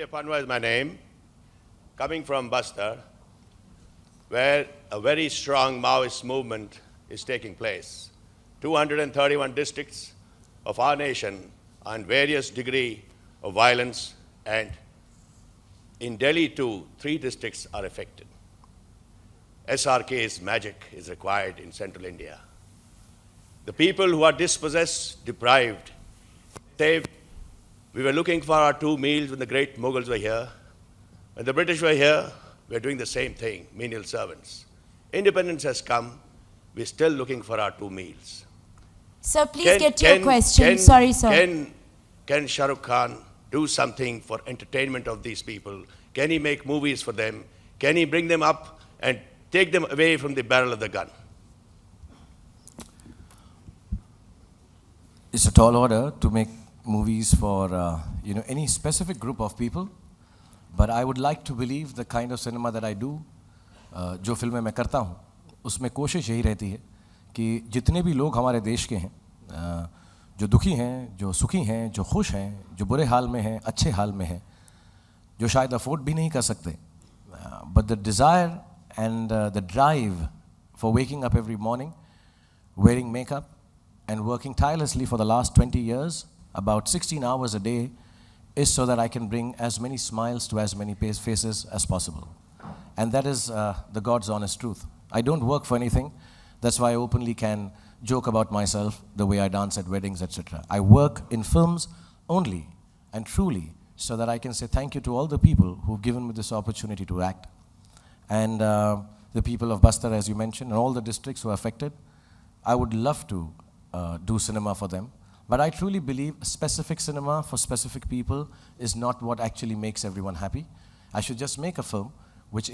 Panwa is my name, coming from Bastar, where a very strong Maoist movement is taking place. 231 districts of our nation are in various degree of violence, and in Delhi too, 3 districts are affected. SRK's magic is required in central India. The people who are dispossessed, deprived, we were looking for our 2 meals when the great Mughals were here. When the British were here, we were doing the same thing, menial servants. Independence has come, we're still looking for our 2 meals. Sir, please get to your question. Sorry, sir. Can Shah Rukh Khan do something for entertainment of these people? Can he make movies for them? Can he bring them up and take them away from the barrel of the gun? It's a tall order to make movies for any specific group of people, but I would like to believe the kind of cinema that I do, जो फिल्में मैं करता हूँ, उसमें कोशिश यही रहती है कि जितने भी लोग हमारे देश के हैं, जो दुखी हैं, जो सुखी हैं, जो खुश हैं, जो बुरे हाल में हैं, अच्छे हाल में हैं, जो शायद अफोर्ड भी नहीं कर सकते, but the desire and the drive for waking up every morning, wearing makeup and working tirelessly for the last 20 years, about 16 hours a day, is so that I can bring as many smiles to as many faces as possible. And that is the God's honest truth. I don't work for anything. That's why I openly can joke about myself, the way I dance at weddings, etc. I work in films only and truly so that I can say thank you to all the people who've given me this opportunity to act. And the people of Bastar, as you mentioned, and all the districts who are affected, I would love to do cinema for them. But I truly believe specific cinema for specific people is not what actually makes everyone happy. I should just make a film which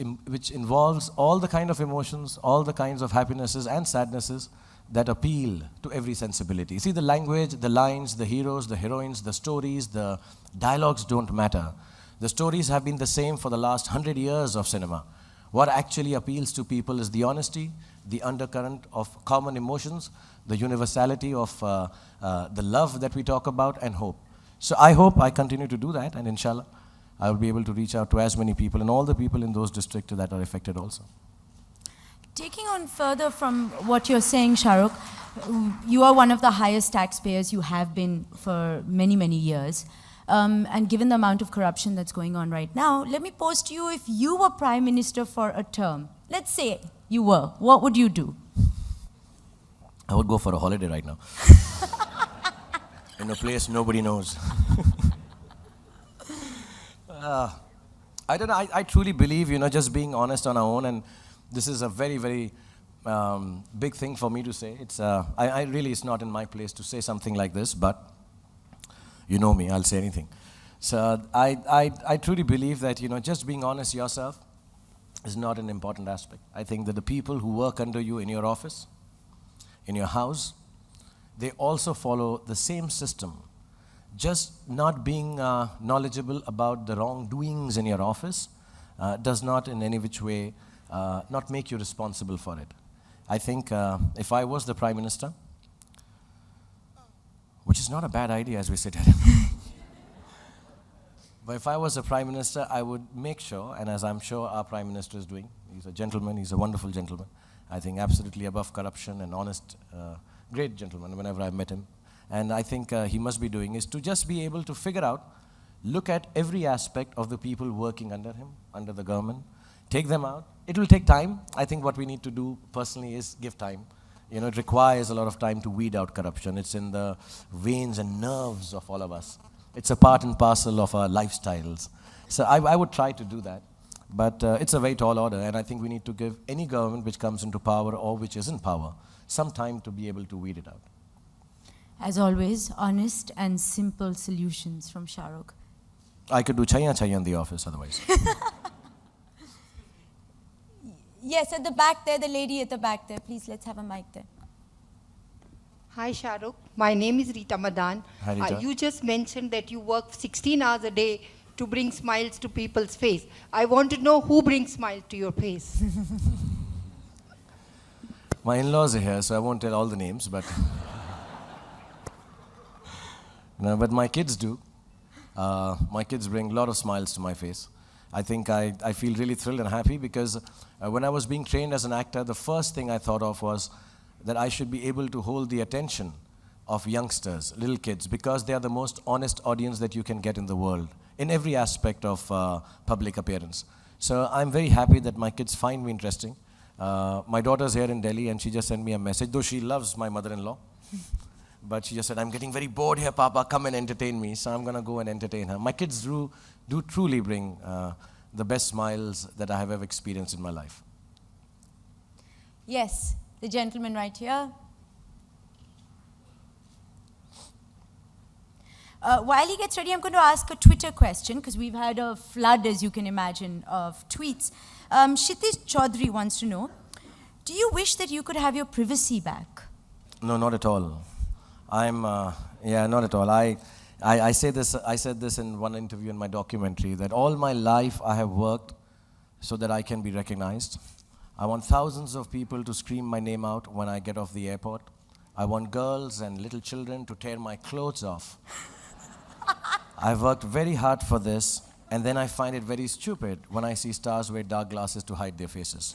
involves all the kind of emotions, all the kinds of happinesses and sadnesses that appeal to every sensibility. See, the language, the lines, the heroes, the heroines, the stories, the dialogues don't matter. The stories have been the same for the last 100 years of cinema. What actually appeals to people is the honesty, the undercurrent of common emotions, the universality of the love that we talk about, and hope. So I hope I continue to do that, and inshallah, I will be able to reach out to as many people and all the people in those districts that are affected also. Taking on further from what you're saying, Shah Rukh, you are one of the highest taxpayers. You have been for many, many years. And given the amount of corruption that's going on right now, let me pose to you, if you were Prime Minister for a term, let's say you were, what would you do? I would go for a holiday right now. In a place nobody knows. I don't know, I truly believe, just being honest on our own, and this is a very, very big thing for me to say. It's not in my place to say something like this, but you know me, I'll say anything. So I truly believe that, just being honest yourself is not an important aspect. I think that the people who work under you in your office, in your house, they also follow the same system. Just not being knowledgeable about the wrongdoings in your office does not in any which way not make you responsible for it. I think if I was the Prime Minister, which is not a bad idea as we sit here, but if I was a Prime Minister, I would make sure, and as I'm sure our Prime Minister is doing, he's a gentleman, he's a wonderful gentleman, I think absolutely above corruption and honest, great gentleman whenever I've met him. And I think he must be doing is to just be able to figure out, look at every aspect of the people working under him, under the government, take them out. It will take time. I think what we need to do personally is give time. It requires a lot of time to weed out corruption. It's in the veins and nerves of all of us. It's a part and parcel of our lifestyles. So I would try to do that. But it's a very tall order, and I think we need to give any government which comes into power or which is in power some time to be able to weed it out. As always, honest and simple solutions from Shah Rukh. I could do chaya in the office otherwise. Yes, at the back there, the lady at the back there. Please, let's have a mic there. Hi, Shah Rukh. My name is Rita Madan. Hi, Rita. You just mentioned that you work 16 hours a day to bring smiles to people's face. I want to know who brings smiles to your face. My in-laws are here, so I won't tell all the names, but... No, but my kids do. My kids bring a lot of smiles to my face. I think I feel really thrilled and happy because when I was being trained as an actor, the first thing I thought of was that I should be able to hold the attention of youngsters, little kids, because they are the most honest audience that you can get in the world, in every aspect of public appearance. So I'm very happy that my kids find me interesting. My daughter's here in Delhi and she just sent me a message, though she loves my mother-in-law. But she just said, I'm getting very bored here, Papa, come and entertain me. So I'm going to go and entertain her. My kids do truly bring the best smiles that I have ever experienced in my life. Yes, the gentleman right here. While he gets ready, I'm going to ask a Twitter question because we've had a flood, as you can imagine, of tweets. Kshitish Chaudhary wants to know, do you wish that you could have your privacy back? No, not at all. Yeah, not at all. I said this in one interview in my documentary, that all my life I have worked so that I can be recognized. I want thousands of people to scream my name out when I get off the airport. I want girls and little children to tear my clothes off. I've worked very hard for this, and then I find it very stupid when I see stars wear dark glasses to hide their faces.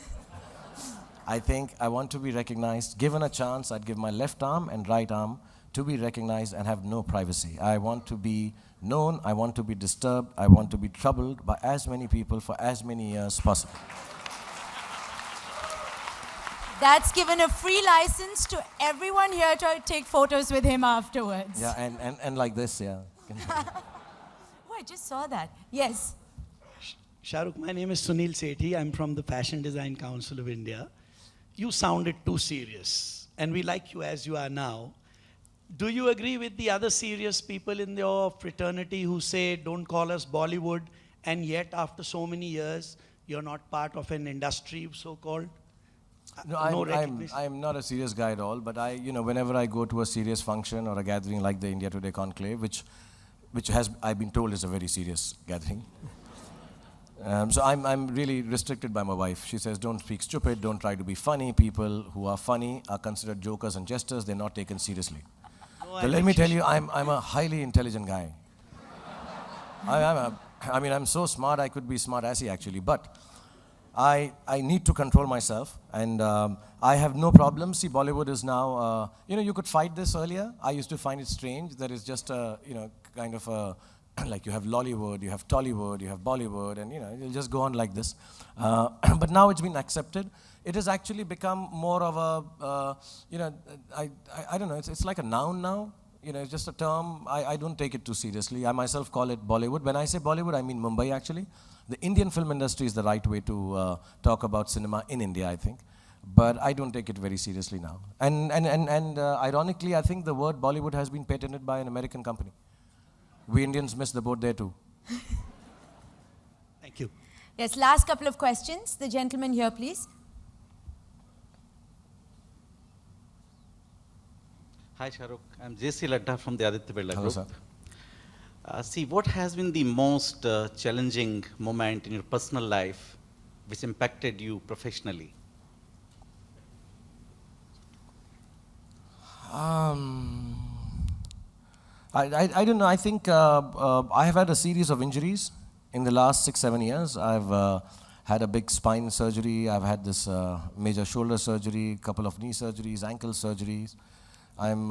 I think I want to be recognized. Given a chance, I'd give my left arm and right arm to be recognized and have no privacy. I want to be known, I want to be disturbed, I want to be troubled by as many people for as many years possible. That's given a free license to everyone here to take photos with him afterwards. Yeah, and like this, yeah. Oh, I just saw that. Yes. Shah Rukh, my name is Sunil Sethi. I'm from the Fashion Design Council of India. You sounded too serious, and we like you as you are now. Do you agree with the other serious people in your fraternity who say, don't call us Bollywood, and yet after so many years, you're not part of an industry, so-called? No, I'm not a serious guy at all, but whenever I go to a serious function or a gathering like the India Today Conclave, which I've been told is a very serious gathering. So I'm really restricted by my wife. She says, don't speak stupid, don't try to be funny. People who are funny are considered jokers and jesters, they're not taken seriously. No, So let me tell you, I'm a highly intelligent guy. I'm so smart, I could be smart-assy actually, but I need to control myself, and I have no problem. See, Bollywood is now, you could fight this earlier. I used to find it strange that it's just kind of like you have Lollywood, you have Tollywood, you have Bollywood, and you'll just go on like this. But now it's been accepted. It has actually become more of a, I don't know, it's like a noun now. It's just a term. I don't take it too seriously. I myself call it Bollywood. When I say Bollywood, I mean Mumbai actually. The Indian film industry is the right way to talk about cinema in India, I think. But I don't take it very seriously now. And ironically, I think the word Bollywood has been patented by an American company. We Indians missed the boat there too. Thank you. Yes, last couple of questions. The gentleman here, please. Hi, Shah Rukh. I'm J.C. Ladda from the Aditya Birla Hello, Group. sir. See, what has been the most challenging moment in your personal life which impacted you professionally? I don't know. I think I have had a series of injuries in the last 6-7 years. I've had a big spine surgery. I've had this major shoulder surgery, a couple of knee surgeries, ankle surgeries. I'm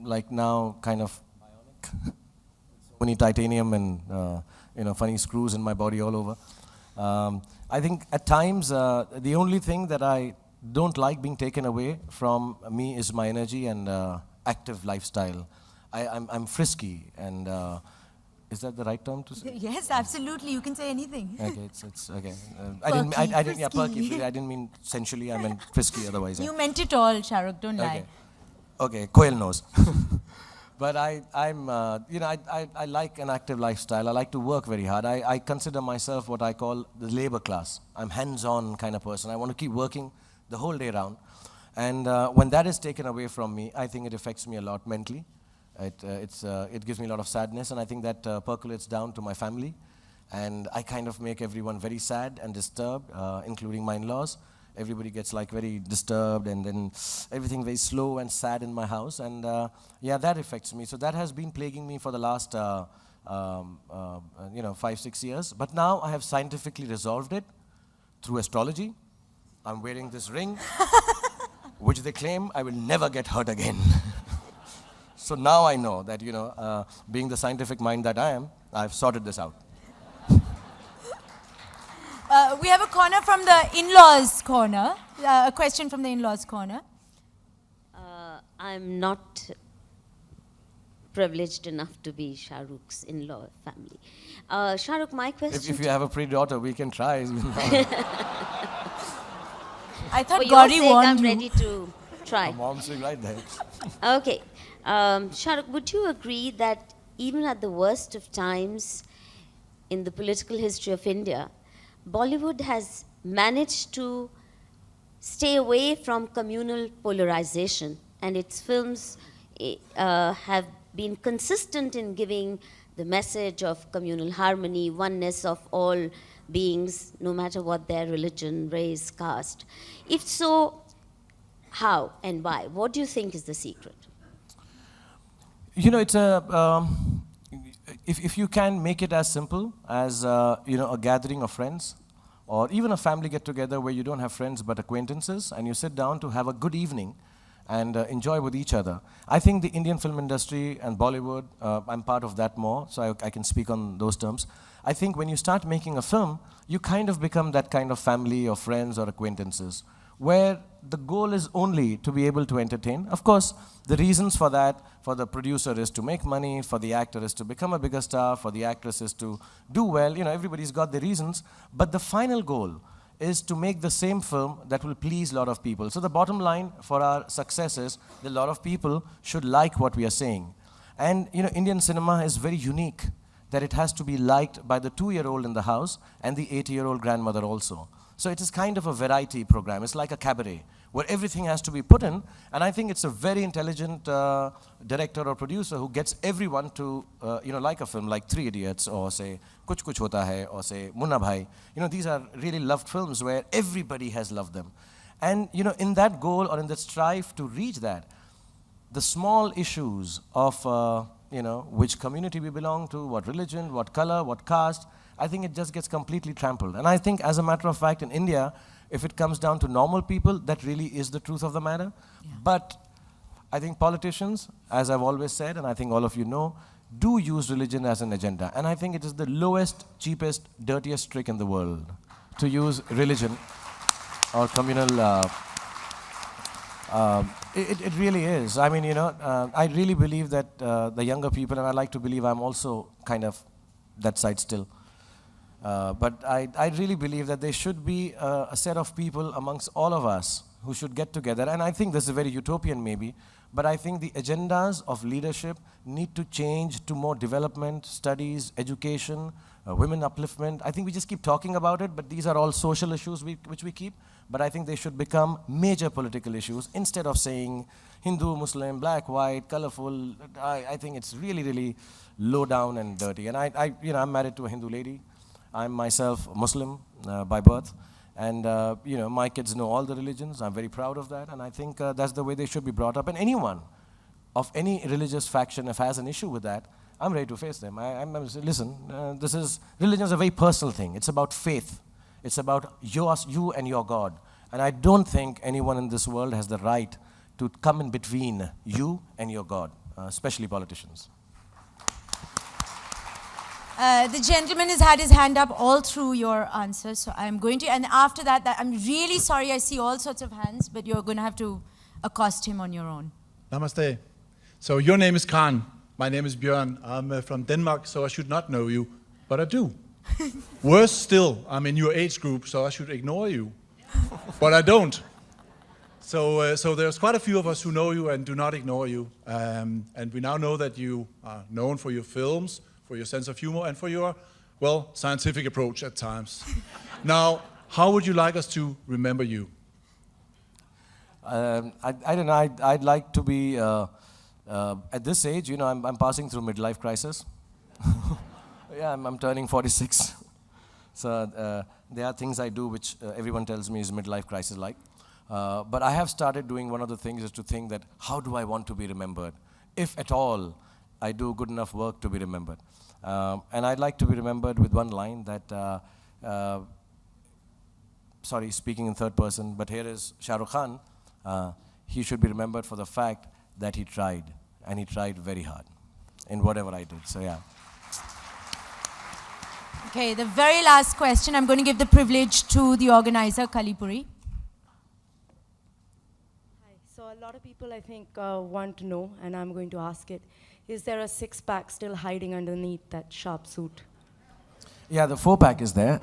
like now kind of bionic. So many titanium and funny screws in my body all over. I think at times the only thing that I don't like being taken away from me is my energy and active lifestyle. I'm frisky, and is that the right term to say? Yes, absolutely. You can say anything. Okay, it's okay. I didn't, yeah, frisky. perky. I didn't mean sensually. I meant frisky. Otherwise, yeah. You meant it all, Shah Rukh, don't lie. Okay, Koel knows. But I like an active lifestyle. I like to work very hard. I consider myself what I call the labor class. I'm hands-on kind of person. I want to keep working the whole day round. And when that is taken away from me, I think it affects me a lot mentally. It gives me a lot of sadness, and I think that percolates down to my family. And I kind of make everyone very sad and disturbed, including my in-laws. Everybody gets like very disturbed, and then everything very slow and sad in my house. And yeah, that affects me. So that has been plaguing me for the last 5-6 years. But now I have scientifically resolved it through astrology. I'm wearing this ring, which they claim I will never get hurt again. So now I know that, being the scientific mind that I am, I've sorted this out. We have a corner from the in-laws corner. A question from the in-laws corner. I'm not privileged enough to be Shah Rukh's in-law family. Shah Rukh, my question... If you have a pretty daughter, we can try. I thought For Gauri your sake, warned I'm you. ready to try. My mom's sitting right there. Okay. Shah Rukh, would you agree that even at the worst of times in the political history of India, Bollywood has managed to stay away from communal polarization, and its films have been consistent in giving the message of communal harmony, oneness of all beings, no matter what their religion, race, caste? If so, how and why? What do you think is the secret? It's a... if you can make it as simple as, a gathering of friends, or even a family get-together where you don't have friends but acquaintances, and you sit down to have a good evening and enjoy with each other. I think the Indian film industry and Bollywood, I'm part of that more, so I can speak on those terms. I think when you start making a film, you kind of become that kind of family or friends or acquaintances, where the goal is only to be able to entertain. Of course, the reasons for that, for the producer is to make money, for the actor is to become a bigger star, for the actress is to do well, everybody's got their reasons, but the final goal is to make the same film that will please a lot of people. So the bottom line for our success is that a lot of people should like what we are saying. And Indian cinema is very unique, that it has to be liked by the 2-year-old in the house and the 80-year-old grandmother also. So it is kind of a variety program. It's like a cabaret, where everything has to be put in, and I think it's a very intelligent director or producer who gets everyone to, like a film like Three Idiots, or say, Kuch Kuch Hota Hai, or say, Munna Bhai. These are really loved films where everybody has loved them. And, in that goal, or in that strive to reach that, the small issues of, which community we belong to, what religion, what color, what caste, I think it just gets completely trampled. And I think, as a matter of fact, in India, if it comes down to normal people, that really is the truth of the matter. Yeah. But I think politicians, as I've always said, and I think all of you know, do use religion as an agenda. And I think it is the lowest, cheapest, dirtiest trick in the world to use religion or communal... It really is. I mean, I really believe that the younger people, and I like to believe I'm also kind of that side still, but I really believe that there should be a set of people amongst all of us who should get together. And I think this is very utopian maybe, but I think the agendas of leadership need to change to more development, studies, education, women upliftment. I think we just keep talking about it, but these are all social issues which we keep. But I think they should become major political issues instead of saying Hindu, Muslim, black, white, colorful. I think it's really, really low down and dirty. And I'm married to a Hindu lady. I'm myself Muslim by birth. And, my kids know all the religions. I'm very proud of that. And I think that's the way they should be brought up. And anyone of any religious faction, if has an issue with that, I'm ready to face them. Listen, religion is a very personal thing. It's about faith. It's about you and your God. And I don't think anyone in this world has the right to come in between you and your God, especially politicians. The gentleman has had his hand up all through your answers, so I'm going to, and after that, I'm really sorry, I see all sorts of hands, but you're going to have to accost him on your own. Namaste. So your name is Khan. My name is Björn. I'm from Denmark, so I should not know you, but I do. Worse still, I'm in your age group, so I should ignore you. But I don't. So there's quite a few of us who know you and do not ignore you. And we now know that you are known for your films, for your sense of humor, and for your, well, scientific approach at times. Now, how would you like us to remember you? I don't know, I'd like to be, at this age, I'm passing through midlife crisis. Yeah, I'm turning 46. So there are things I do which everyone tells me is midlife crisis-like. But I have started doing one of the things is to think that how do I want to be remembered? If at all I do good enough work to be remembered. And I'd like to be remembered with one line that, sorry, speaking in third person, but here is Shah Rukh Khan. He should be remembered for the fact that he tried, and he tried very hard in whatever I did. So yeah. Okay, the very last question. I'm going to give the privilege to the organizer, Kalipuri. Hi. So a lot of people, I think, want to know, and I'm going to ask it. Is there a six-pack still hiding underneath that sharp suit? Yeah, the 4-pack is there.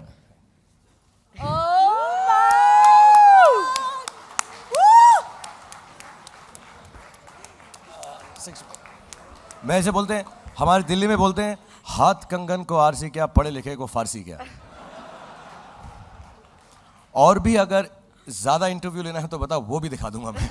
मैं ऐसे बोलते हैं, हमारे दिल्ली में बोलते हैं, हाथ कंगन को आरसी क्या, पढ़े लिखे को फारसी क्या. और भी अगर ज्यादा इंटरव्यू लेना है तो बताओ, वो भी दिखा दूंगा मैं.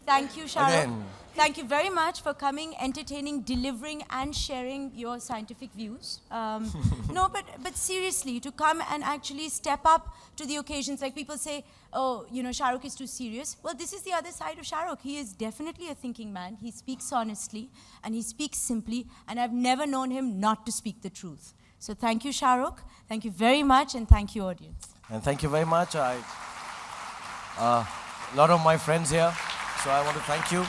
Thank you, Shah Rukh. Again. Thank you very much for coming, entertaining, delivering, and sharing your scientific views. No, but seriously, to come and actually step up to the occasions, like people say, oh, you know, Shah Rukh is too serious. Well, this is the other side of Shah Rukh. He is definitely a thinking man. He speaks honestly, and he speaks simply, and I've never known him not to speak the truth. So thank you, Shah Rukh. Thank you very much, and thank you, audience. And thank you very much. A lot of my friends here, so I want to thank you.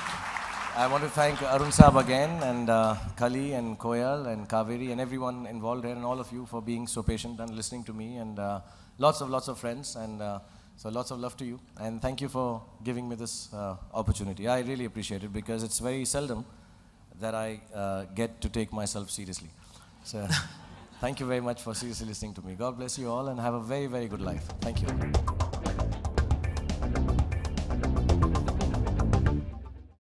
I want to thank Arun Saab again, and Kali and Koyal and Kaveri and everyone involved here, and all of you for being so patient and listening to me, and lots of friends, and so lots of love to you, and thank you for giving me this opportunity. I really appreciate it, because it's very seldom that I get to take myself seriously. So thank you very much for seriously listening to me. God bless you all, and have a very, very good life. Thank you.